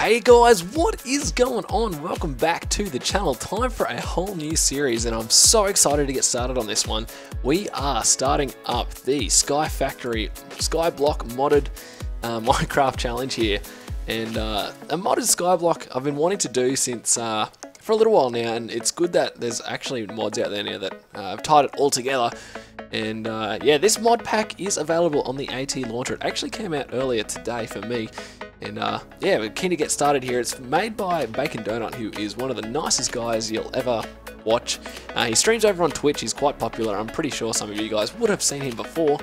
Hey guys, what is going on? Welcome back to the channel. Time for a whole new series and I'm so excited to get started on this one. We are starting up the SkyFactory Skyblock modded Minecraft challenge here. And a modded Skyblock I've been wanting to do since for a little while now, and it's good that there's actually mods out there now that have tied it all together. And yeah, this mod pack is available on the AT launcher. It actually came out earlier today for me. And yeah, we're keen to get started here. It's made by Bacon Donut, who is one of the nicest guys you'll ever watch. He streams over on Twitch. He's quite popular. I'm pretty sure some of you guys would have seen him before.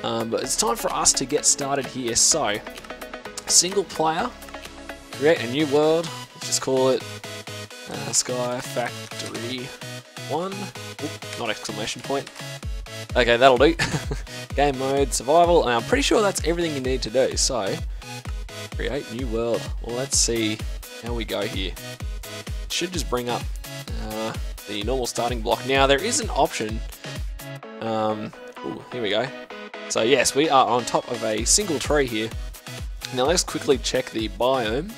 But it's time for us to get started here. So, single player, create a new world. Let's just call it SkyFactory 1. Oop, not exclamation point. Okay, that'll do. Game mode, survival, and I'm pretty sure that's everything you need to do. So, create new world. Well, let's see how we go here. It should just bring up the normal starting block. Now, there is an option. Ooh, here we go. So, yes, we are on top of a single tree here. Now, let's quickly check the biome.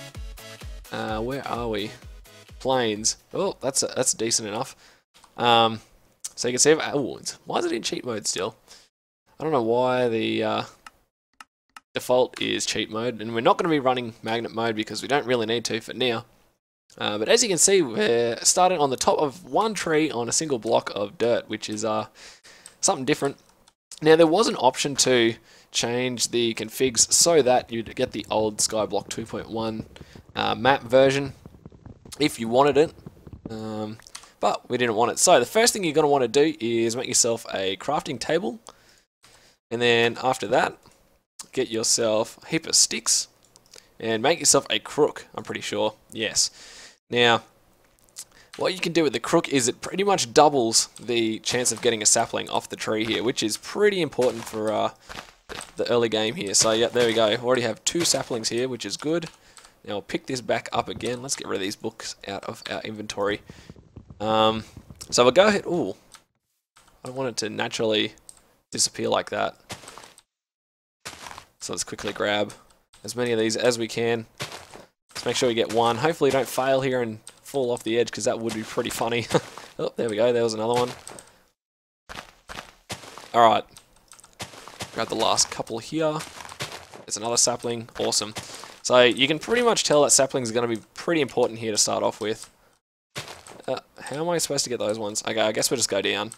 Where are we? Plains. Oh, that's decent enough. So you can see, oh, why is it in cheat mode still? I don't know why the default is cheat mode, and we're not going to be running magnet mode because we don't really need to for now. But as you can see, we're starting on the top of one tree on a single block of dirt, which is something different. Now, there was an option to change the configs so that you'd get the old Skyblock 2.1 map version if you wanted it. But we didn't want it. So the first thing you're going to want to do is make yourself a crafting table. And then after that, get yourself a heap of sticks. And make yourself a crook, I'm pretty sure. Yes. Now, what you can do with the crook is it pretty much doubles the chance of getting a sapling off the tree here, which is pretty important for the early game here. So yeah, there we go. We already have 2 saplings here, which is good. Now I'll pick this back up again. Let's get rid of these books out of our inventory. So we'll go ahead. Ooh, I don't want it to naturally disappear like that. So let's quickly grab as many of these as we can. Let's make sure we get one. Hopefully, don't fail here and fall off the edge, because that would be pretty funny. Oh, there we go. There was another one. All right. Grab the last couple here. There's another sapling. Awesome. So you can pretty much tell that saplings are going to be pretty important here to start off with. How am I supposed to get those ones? Okay, I guess we'll just go down.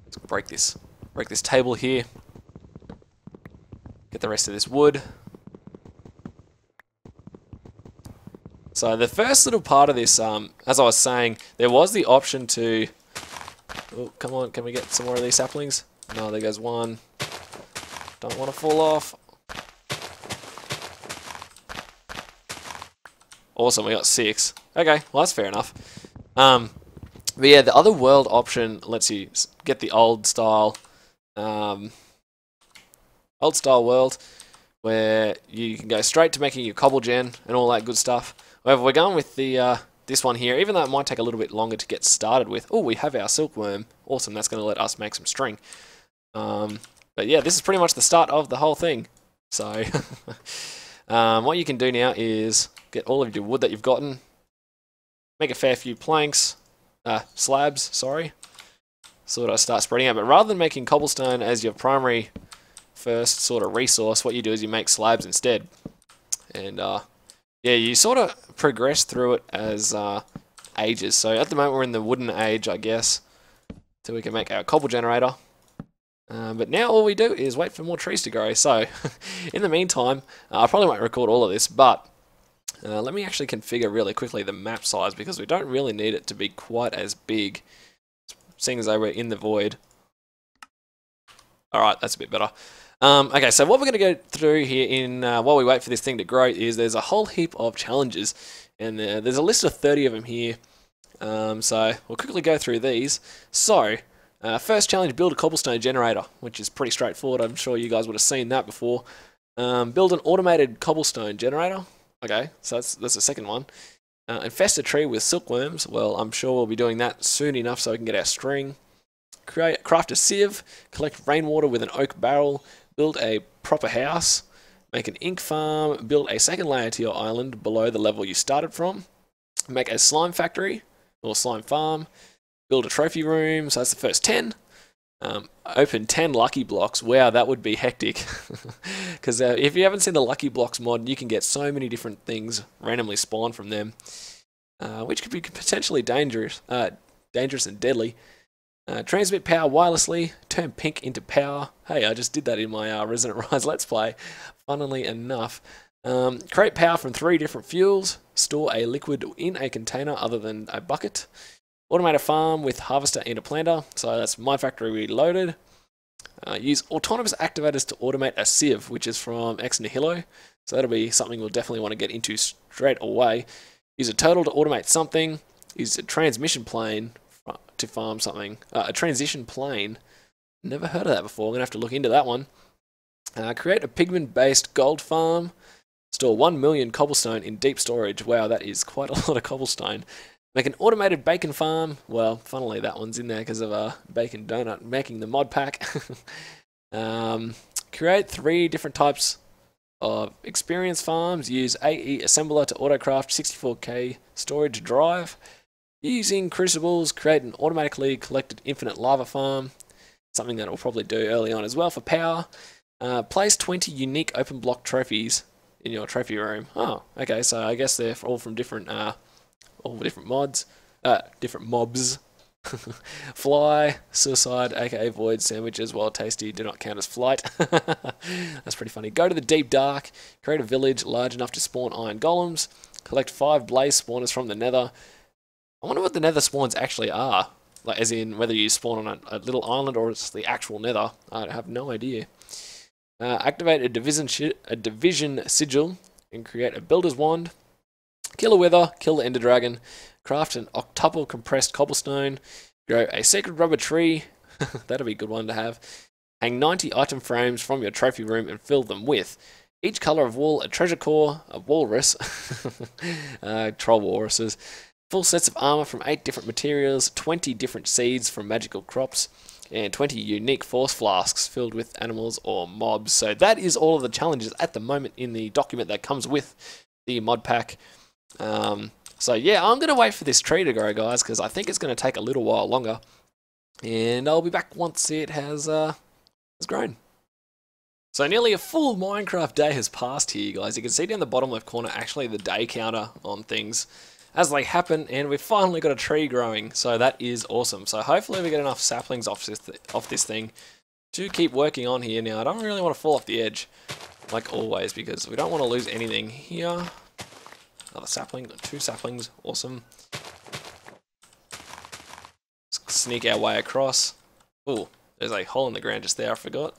Let's break this table here. Get the rest of this wood. So the first little part of this, as I was saying, there was the option to... Oh, come on, can we get some more of these saplings? No, there goes one. Don't want to fall off. Awesome, we got 6. Okay, well that's fair enough. But yeah, the other world option lets you get the old style world, where you can go straight to making your cobble gen and all that good stuff. However, we're going with the this one here, even though it might take a little bit longer to get started with. Oh, we have our silkworm. Awesome, that's going to let us make some string. But yeah, this is pretty much the start of the whole thing. So, what you can do now is get all of your wood that you've gotten, make a fair few planks, slabs, sorry, sort of start spreading out. But rather than making cobblestone as your primary first sort of resource, what you do is you make slabs instead. And yeah, you sort of progress through it as ages. So at the moment we're in the wooden age, I guess, till we can make our cobble generator. But now all we do is wait for more trees to grow. So in the meantime, I probably won't record all of this, but let me actually configure really quickly the map size, because we don't really need it to be quite as big, seeing as though we're in the void. Alright, that's a bit better. Okay, so what we're going to go through here in while we wait for this thing to grow is there's a whole heap of challenges, and there's a list of 30 of them here. So we'll quickly go through these. So, first challenge, build a cobblestone generator, which is pretty straightforward. I'm sure you guys would have seen that before. Build an automated cobblestone generator. Okay, so that's the second one. Infest a tree with silkworms. Well, I'm sure we'll be doing that soon enough so we can get our string. Craft a sieve. Collect rainwater with an oak barrel. Build a proper house. Make an ink farm, build a second layer to your island below the level you started from. Make a slime factory, or slime farm. Build a trophy room, so that's the first 10. Open 10 lucky blocks. Wow, that would be hectic. Because if you haven't seen the lucky blocks mod, you can get so many different things randomly spawn from them, which could be potentially dangerous and deadly. Transmit power wirelessly. Turn pink into power. Hey, I just did that in my Resident Rise Let's Play, funnily enough. Create power from 3 different fuels. Store a liquid in a container other than a bucket. Automate a farm with harvester and a planter. So that's my factory reloaded. Use autonomous activators to automate a sieve, which is from Ex Nihilo. So that'll be something we'll definitely want to get into straight away. Use a turtle to automate something. Use a transmission plane to farm something. A transition plane. Never heard of that before. I'm going to have to look into that one. Create a pigment-based gold farm. Store 1 million cobblestone in deep storage. Wow, that is quite a lot of cobblestone. Make an automated bacon farm. Well, funnily that one's in there because of a bacon donut making the mod pack. Create 3 different types of experience farms. Use AE assembler to autocraft 64k storage drive. Using crucibles, create an automatically collected infinite lava farm. Something that will probably do early on as well for power. Place 20 unique open block trophies in your trophy room. Oh, okay, so I guess they're all from different mods, different mobs. Fly, suicide, aka void sandwiches, while tasty, do not count as flight. That's pretty funny. Go to the deep dark, create a village large enough to spawn iron golems, collect 5 blaze spawners from the nether. I wonder what the nether spawns actually are, like as in whether you spawn on a little island or it's the actual nether. I have no idea. Activate a division sigil and create a builder's wand. Kill a wither, kill the ender dragon, craft an octuple compressed cobblestone, grow a sacred rubber tree, that'll be a good one to have, hang 90 item frames from your trophy room and fill them with each colour of wool, a treasure core, a walrus, troll walruses, full sets of armour from 8 different materials, 20 different seeds from magical crops, and 20 unique force flasks filled with animals or mobs. So that is all of the challenges at the moment in the document that comes with the mod pack. So yeah, I'm going to wait for this tree to grow, guys, because I think it's going to take a little while longer. And I'll be back once it has grown. So nearly a full Minecraft day has passed here, guys. You can see down the bottom left corner actually the day counter on things as they happen, and we've finally got a tree growing, so that is awesome. So hopefully we get enough saplings off this thing to keep working on here. Now, I don't really want to fall off the edge, like always, because we don't want to lose anything here. Another sapling, 2 saplings, awesome. Let's sneak our way across. Oh, there's a hole in the ground just there, I forgot.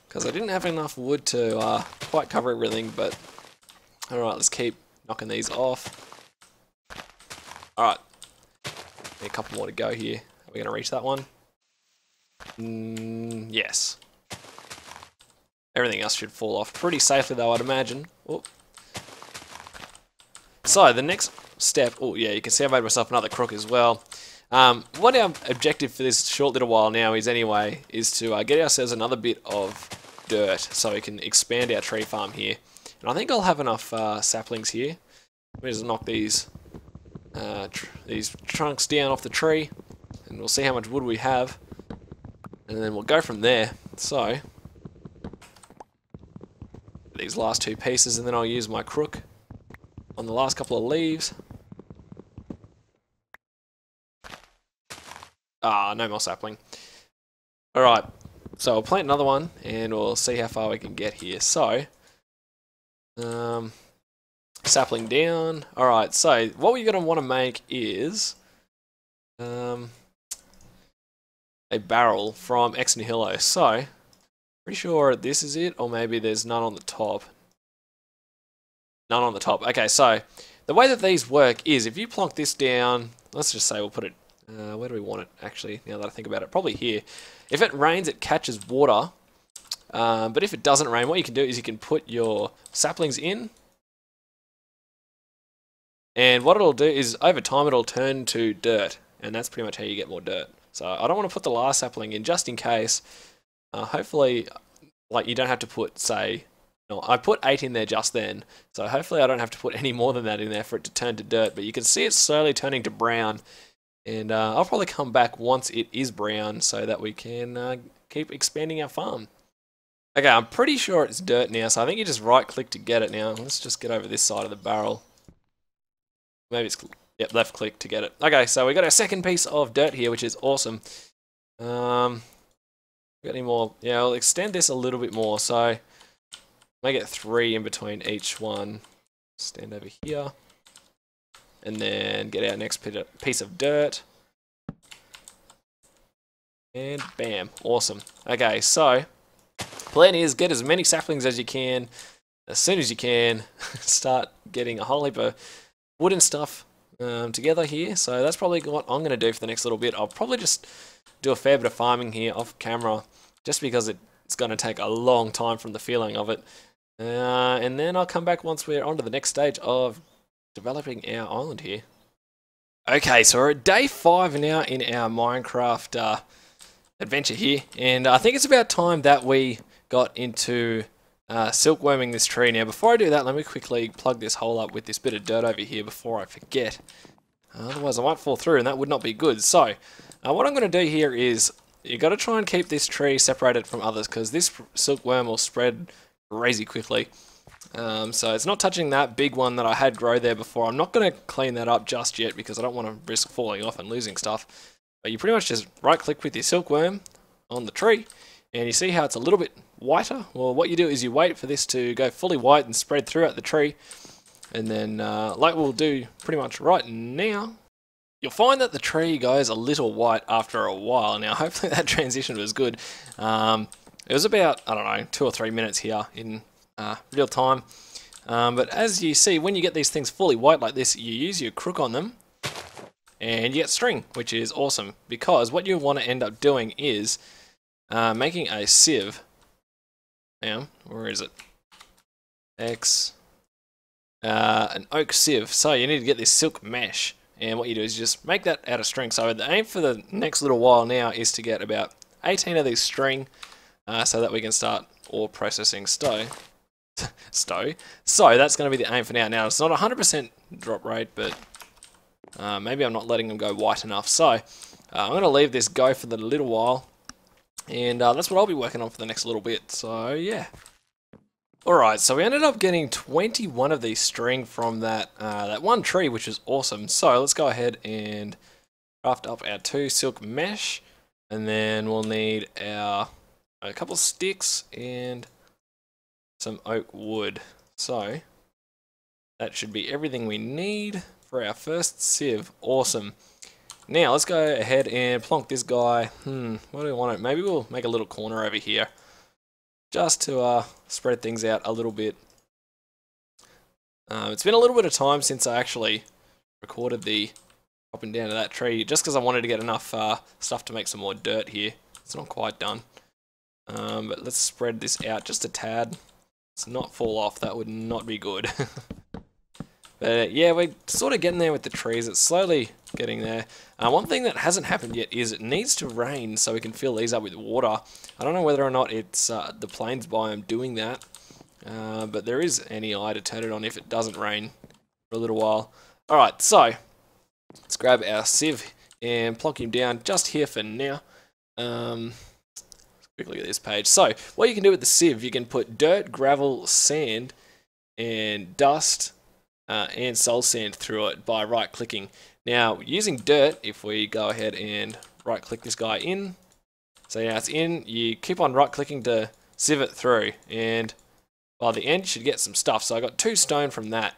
Because I didn't have enough wood to quite cover everything, but alright, let's keep knocking these off. Alright, a couple more to go here. Are we going to reach that one? Yes. Everything else should fall off pretty safely though, I'd imagine. Oh. So, the next step, oh yeah, you can see I made myself another crook as well. What our objective for this short little while now is anyway, is to get ourselves another bit of dirt so we can expand our tree farm here. And I think I'll have enough saplings here. Let me just knock these trunks down off the tree, and we'll see how much wood we have. And then we'll go from there. So, these last 2 pieces, and then I'll use my crook on the last couple of leaves. Ah, no more sapling. Alright, so I'll plant another one, and we'll see how far we can get here. So, sapling down. Alright, so what we're going to want to make is a barrel from Ex Nihilo. So, pretty sure this is it, or maybe there's none on the top. None on the top. Okay, so the way that these work is if you plonk this down, let's just say we'll put it, where do we want it actually, now that I think about it? Probably here. If it rains, it catches water. But if it doesn't rain, what you can do is you can put your saplings in. And what it'll do is over time it'll turn to dirt. And that's pretty much how you get more dirt. So I don't want to put the last sapling in just in case. Hopefully like you don't have to put, say, no, I put 8 in there just then, so hopefully I don't have to put any more than that in there for it to turn to dirt, but you can see it slowly turning to brown, and I'll probably come back once it is brown so that we can keep expanding our farm. Okay, I'm pretty sure it's dirt now, so I think you just right click to get it now. Let's just get over this side of the barrel. Maybe it's, yep, left click to get it. Okay, so we got our second piece of dirt here, which is awesome. Got any more? Yeah, I'll extend this a little bit more, so make it 3 in between each one. Stand over here. And then get our next piece of dirt. And bam, awesome. Okay, so plan is get as many saplings as you can, as soon as you can. Start getting a whole heap of wooden stuff together here. So that's probably what I'm going to do for the next little bit. I'll probably just do a fair bit of farming here off camera, just because it's going to take a long time from the feeling of it. And then I'll come back once we're on to the next stage of developing our island here. Okay, so we're at day 5 now in our Minecraft adventure here, and I think it's about time that we got into silkworming this tree. Now, before I do that, let me quickly plug this hole up with this bit of dirt over here before I forget. Otherwise, I might fall through, and that would not be good. So, what I'm going to do here is you got to try and keep this tree separated from others, because this silkworm will spread crazy quickly. So it's not touching that big one that I had grow there before. I'm not going to clean that up just yet because I don't want to risk falling off and losing stuff. But you pretty much just right click with your silkworm on the tree, and you see how it's a little bit whiter? Well, what you do is you wait for this to go fully white and spread throughout the tree, and then like we'll do pretty much right now, you'll find that the tree goes a little white after a while. Now hopefully that transition was good. It was about, I don't know, 2 or 3 minutes here in real time. But as you see, when you get these things fully white like this, you use your crook on them and you get string, which is awesome, because what you want to end up doing is making a sieve. Now, where is it? An oak sieve. So you need to get this silk mesh, and what you do is you just make that out of string. So the aim for the next little while now is to get about 18 of these string, so that we can start ore processing So that's going to be the aim for now. Now, it's not 100% drop rate, but maybe I'm not letting them go white enough. So I'm going to leave this go for the little while, and that's what I'll be working on for the next little bit. So yeah. Alright, so we ended up getting 21 of these string from that one tree, which is awesome. So let's go ahead and craft up our 2 silk mesh, and then we'll need a couple sticks and some oak wood. So that should be everything we need for our first sieve. Awesome. Now let's go ahead and plonk this guy. What do we want? Maybe we'll make a little corner over here, just to spread things out a little bit. It's been a little bit of time since I actually recorded the hopping down to that tree, just because I wanted to get enough stuff to make some more dirt here. It's not quite done. But let's spread this out just a tad. Let's not fall off, that would not be good. But yeah, we're sort of getting there with the trees. It's slowly getting there. One thing that hasn't happened yet is it needs to rain so we can fill these up with water. I don't know whether or not it's the plains biome doing that, but there is any eye to turn it on if it doesn't rain for a little while. Alright, so let's grab our sieve and plonk him down just here for now. Quick look at this page. So what you can do with the sieve, you can put dirt, gravel, sand, and dust, and soul sand through it by right clicking. Now using dirt, if we go ahead and right click this guy in, so now it's in, you keep on right clicking to sieve it through, and by the end you should get some stuff. So I got 2 stone from that,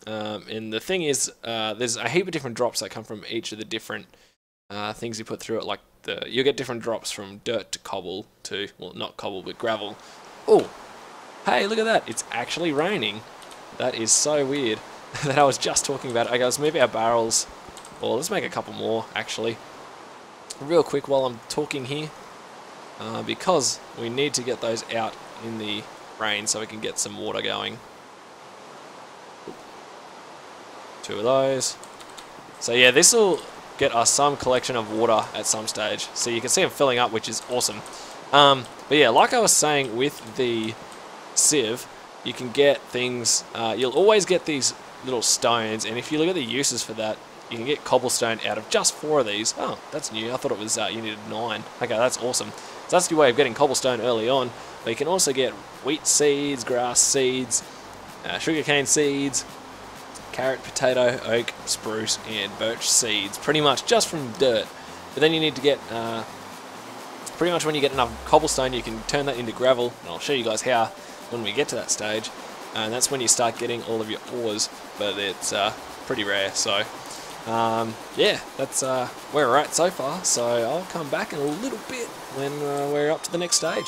and the thing is there's a heap of different drops that come from each of the different things you put through it. Like you'll get different drops from dirt to cobble to, well, not cobble but gravel. Oh, hey, look at that, it's actually raining. That is so weird that I was just talking about it. Okay, let's move our barrels. Well, let's make a couple more, actually. Real quick while I'm talking here. Because we need to get those out in the rain so we can get some water going. 2 of those. So yeah, this will get us some collection of water at some stage. So you can see them filling up, which is awesome. But yeah, like I was saying with the sieve, you can get things, you'll always get these little stones, and if you look at the uses for that, you can get cobblestone out of just 4 of these. Oh, that's new. I thought it was you needed 9. Okay, that's awesome. So that's your way of getting cobblestone early on. But you can also get wheat seeds, grass seeds, sugarcane seeds, carrot, potato, oak, spruce, and birch seeds. Pretty much just from dirt. But then you need to get, pretty much when you get enough cobblestone, you can turn that into gravel. And I'll show you guys how when we get to that stage. And that's when you start getting all of your ores. But it's pretty rare, so... yeah, that's where we're at so far, so I'll come back in a little bit when we're up to the next stage.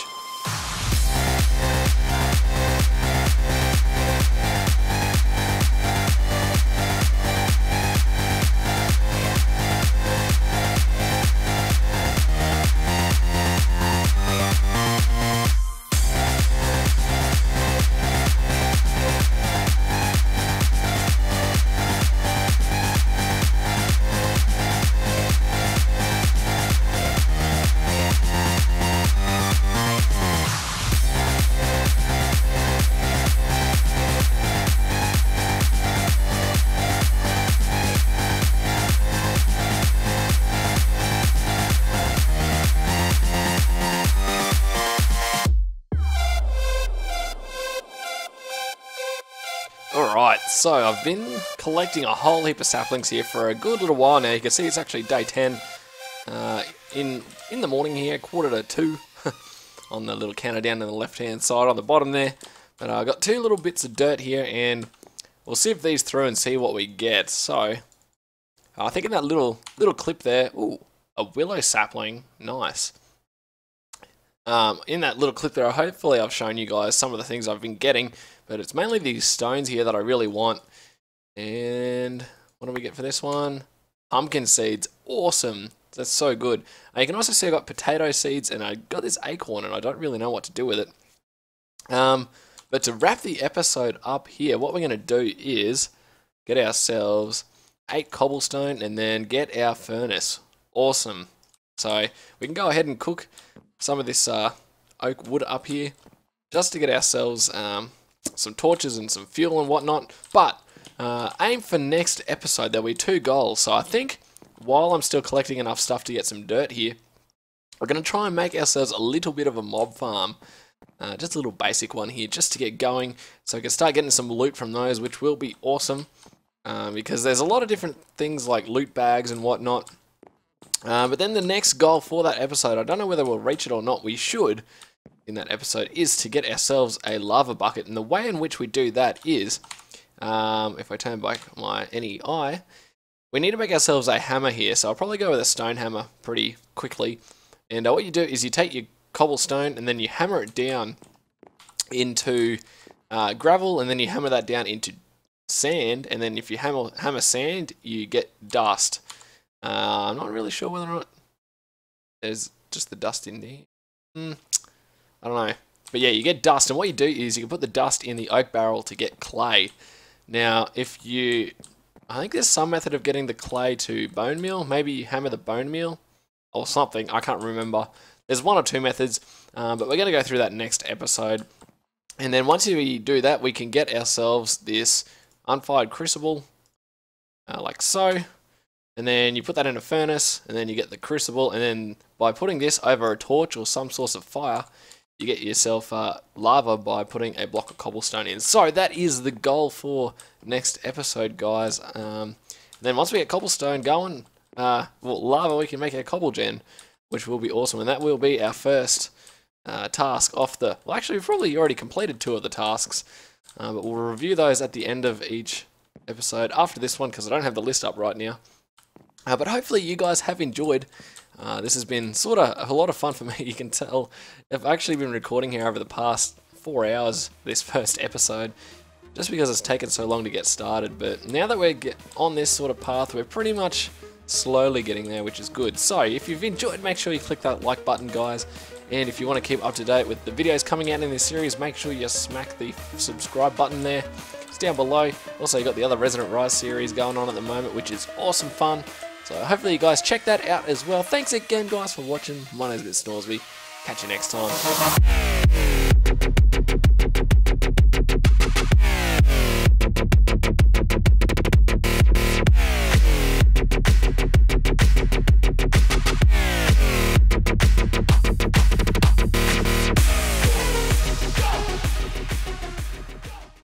Alright, so I've been collecting a whole heap of saplings here for a good little while now. You can see it's actually day 10 in the morning here, 1:45 on the little counter down on the left hand side on the bottom there. But I've got 2 little bits of dirt here, and we'll sieve these through and see what we get. So I think in that little clip there, ooh, a willow sapling, nice. In that little clip there, hopefully I've shown you guys some of the things I've been getting, but it's mainly these stones here that I really want. And what do we get for this one? Pumpkin seeds, awesome. That's so good. You can also see I got potato seeds, and I got this acorn, and I don't really know what to do with it. But to wrap the episode up here, what we're going to do is get ourselves 8 cobblestone and then get our furnace. Awesome. So we can go ahead and cook some of this oak wood up here just to get ourselves some torches and some fuel and whatnot. But aim for next episode, there'll be 2 goals. So I think while I'm still collecting enough stuff to get some dirt here, we're going to try and make ourselves a little bit of a mob farm. Just a little basic one here just to get going, so we can start getting some loot from those, which will be awesome. Because there's a lot of different things like loot bags and whatnot. But then the next goal for that episode, I don't know whether we'll reach it or not, we should, in that episode, is to get ourselves a lava bucket. And the way in which we do that is, if I turn back my NEI, we need to make ourselves a hammer here. So I'll probably go with a stone hammer pretty quickly. And what you do is you take your cobblestone and then you hammer it down into gravel, and then you hammer that down into sand. And then if you hammer sand, you get dust. I'm not really sure whether or not there's just the dust in there. I don't know. But yeah, you get dust, and what you do is you can put the dust in the oak barrel to get clay. Now, I think there's some method of getting the clay to bone meal. Maybe you hammer the bone meal or something. I can't remember. There's 1 or 2 methods, but we're going to go through that next episode. And then once we do that, we can get ourselves this unfired crucible, like so. And then you put that in a furnace, and then you get the crucible, and then by putting this over a torch or some source of fire, you get yourself lava by putting a block of cobblestone in. So that is the goal for next episode, guys. Then once we get cobblestone going, lava, we can make a cobble gen, which will be awesome. And that will be our first task off the... Well, actually, we've probably already completed 2 of the tasks, but we'll review those at the end of each episode after this one, because I don't have the list up right now. But hopefully you guys have enjoyed. This has been sort of a lot of fun for me. You can tell I've actually been recording here over the past 4 hours, this first episode, just because it's taken so long to get started. But now that we're on this sort of path, we're pretty much slowly getting there, which is good. So if you've enjoyed, make sure you click that like button, guys. And if you want to keep up to date with the videos coming out in this series, make sure you smack the subscribe button there. It's down below. Also, you've got the other Resident Rise series going on at the moment, which is awesome fun. So hopefully you guys check that out as well. Thanks again, guys, for watching. My name's Snoresby. Catch you next time.